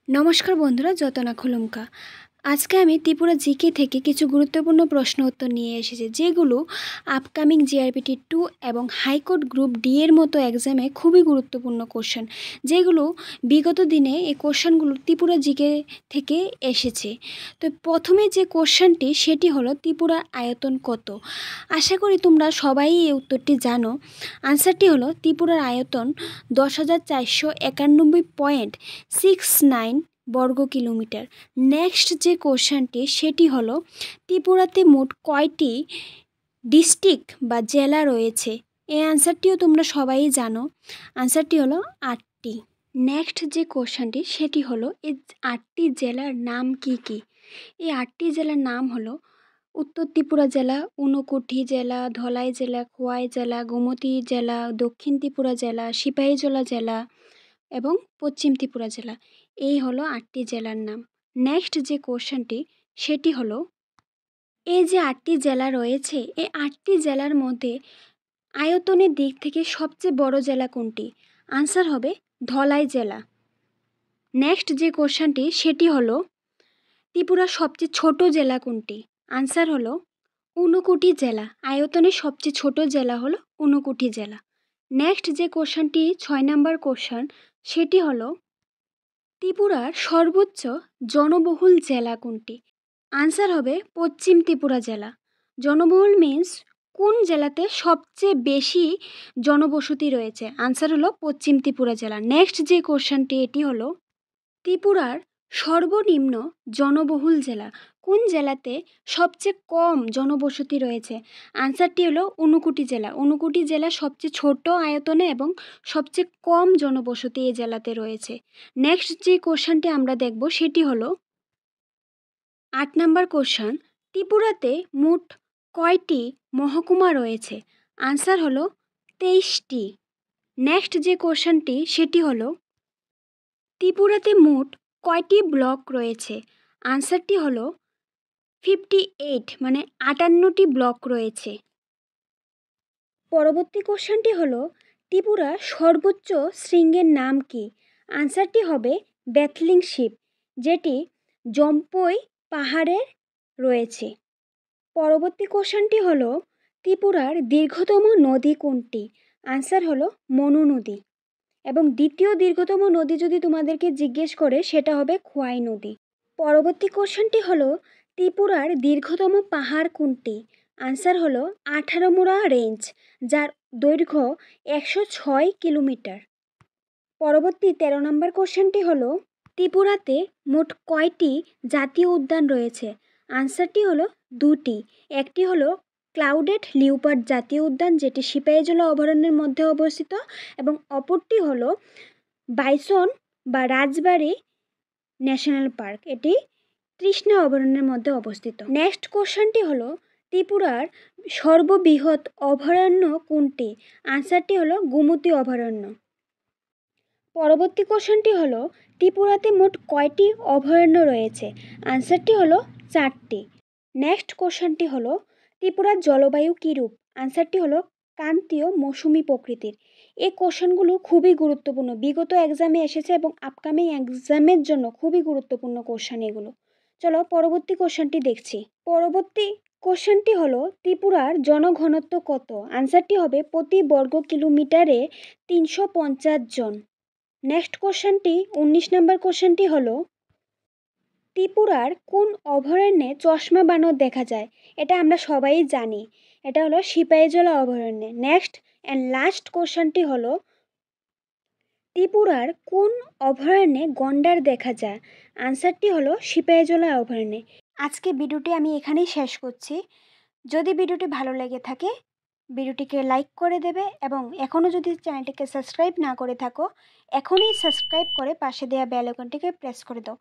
নমস্কার বন্ধুরা, যতনা খুলুমকা। আজকে আমি ত্রিপুরা জিকে থেকে কিছু গুরুত্বপূর্ণ প্রশ্ন উত্তর নিয়ে এসেছি, যেগুলো আপকামিং জিআরপিটি 2 এবং হাইকোর্ট গ্রুপ ডি এর মতো এক্সামে খুবই গুরুত্বপূর্ণ কোশ্চেন, যেগুলো বিগত দিনে এই কোশ্চেনগুলো ত্রিপুরা জিকে থেকে এসেছে। তো প্রথমে যে কোশ্চেনটি সেটি হলো ত্রিপুরার আয়তন কত। আশা করি তোমরা সবাই এই উত্তরটি জানো। আনসারটি হলো ত্রিপুরার আয়তন 10,491.69 বর্গ কিলোমিটার। নেক্সট যে কোশ্চেনটি সেটি হলো ত্রিপুরাতে মোট কয়টি ডিস্ট্রিক্ট বা জেলা রয়েছে। এই আনসারটিও তোমরা সবাই জানো। আনসারটি হলো 8টি। নেক্সট যে কোশ্চেনটি সেটি হলো এই 8টি জেলার নাম কি কি। এই 8টি জেলার নাম হলো উত্তর ত্রিপুরা জেলা, ঊনকোটি জেলা, ধলাই জেলা, খোয়াই জেলা, গোমতী জেলা, দক্ষিণ ত্রিপুরা জেলা, সিপাহীজলা জেলা এবং পশ্চিম ত্রিপুরা জেলা। এই হলো 8টি জেলার নাম। নেক্সট যে কোশ্চেনটি সেটি হলো এই যে 8টি জেলা রয়েছে, এই 8টি জেলার মধ্যে আয়তনের দিক থেকে সবচেয়ে বড় জেলা কোনটি। আনসার হবে ধলাই জেলা। নেক্সট যে কোশ্চেনটি সেটি হলো ত্রিপুরার সবচেয়ে ছোট জেলা কোনটি। আনসার হলো ঊনকোটি জেলা। আয়তনের সবচেয়ে ছোট জেলা হলো ঊনকোটি জেলা। নেক্সট যে কোশ্চেনটি 6 নম্বর কোশ্চেন সেটি হলো ত্রিপুরার সর্বোচ্চ জনবহুল জেলা কোনটি। আনসার হবে পশ্চিম ত্রিপুরা জেলা। জনবহুল মিন্স কোন জেলাতে সবচেয়ে বেশি জনবসতি রয়েছে। আনসার হলো পশ্চিম ত্রিপুরা জেলা। নেক্সট যে কোশ্চেনটি এটি হলো ত্রিপুরার সর্বনিম্ন জনবহুল জেলা কোন জেলাতে সবচেয়ে কম জনবসতি রয়েছে। আনসারটি হলো ঊনকোটি জেলা। ঊনকোটি জেলা সবচেয়ে ছোট আয়তনে এবং সবচেয়ে কম জনবসতি এই জেলাতে রয়েছে। নেক্সট যে কোশ্চেনটি আমরা দেখব সেটি হলো 8 নম্বর কোশ্চেন, ত্রিপুরাতে মোট কয়টি মহকুমা রয়েছে। আনসার হলো 23টি। নেক্সট যে কোশ্চেনটি সেটি হলো ত্রিপুরাতে মোট কয়টি ব্লক রয়েছে। আনসারটি হলো 58 মানে 58টি ব্লক রয়েছে। পরবর্তী কোশ্চেনটি হলো ত্রিপুরার সর্বোচ্চ শৃঙ্গের নাম কি। আনসারটি হবে বেথলিং শিব, যেটি জম্পই পাহাড়ে রয়েছে। পরবর্তী কোশ্চেনটি হলো ত্রিপুরার দীর্ঘতম নদী কোনটি। আনসার হলো মনু নদী। এবং দ্বিতীয় দীর্ঘতম নদী যদি তোমাদেরকে জিজ্ঞেস করে সেটা হবে খোয়াই নদী। পরবর্তী কোশ্চেনটি হলো ত্রিপুরার দীর্ঘতম পাহাড় কোনটি। আনসার হলো 18মুড়া রেঞ্জ, যার দৈর্ঘ্য 106 কিলোমিটার। পরবর্তী 13 নম্বর কোশ্চেনটি হলো ত্রিপুরাতে মোট কয়টি জাতীয় উদ্যান রয়েছে। আনসারটি হলো 2টি। একটি হলো ক্লাউডেড লিওপার্ড জাতীয় উদ্যান, যেটি সিপাহীজলা অভয়ারণ্যের মধ্যে অবস্থিত, এবং অপরটি হলো বাইসন বা রাজবাড়ি ন্যাশনাল পার্ক, এটি তৃষ্ণা অভয়ারণ্যের মধ্যে অবস্থিত। নেক্সট কোশ্চেনটি হলো ত্রিপুরার সর্ববৃহৎ অভয়ারণ্য কোনটি। আনসারটি হলো গোমতী অভয়ারণ্য। পরবর্তী কোশ্চেনটি হলো ত্রিপুরাতে মোট কয়টি অভয়ারণ্য রয়েছে। আনসারটি হলো 4টি। নেক্সট কোশ্চেনটি হলো ত্রিপুরার জলবায়ু কীরূপ। আনসারটি হলো ক্রান্তীয় মৌসুমি প্রকৃতির। এই কোশ্চেনগুলো খুবই গুরুত্বপূর্ণ, বিগত এক্সামে এসেছে এবং আপকামিং এক্সামের জন্য খুবই গুরুত্বপূর্ণ কোশ্চেন এগুলো। চলো পরবর্তী কোশ্চেনটি দেখছি। পরবর্তী কোশ্চেনটি হলো ত্রিপুরার জনঘনত্ব কত। আনসারটি হবে প্রতি বর্গ কিলোমিটারে 350 জন। নেক্সট কোশ্চেনটি 19 নম্বর কোশ্চেনটি হলো ত্রিপুরার কোন অভয়ারণ্যে চশমা বানর দেখা যায়। এটা আমরা সবাই জানি, এটা হলো সিপাহীজলা অভয়ারণ্যে। নেক্সট অ্যান্ড লাস্ট কোশ্চেনটি হলো ত্রিপুরার কোন অভয়ারণ্যে গন্ডার দেখা যায়। আনসারটি হলো সিপাহীজলা অভয়ারণ্যে। আজকে ভিডিওটি আমি এখানেই শেষ করছি। যদি ভিডিওটি ভালো লেগে থাকে ভিডিওটিকে লাইক করে দেবে, এবং এখনও যদি চ্যানেলটিকে সাবস্ক্রাইব না করে থাকো এখনই সাবস্ক্রাইব করে পাশে দেওয়া বেল আইকনটিকে প্রেস করে দাও।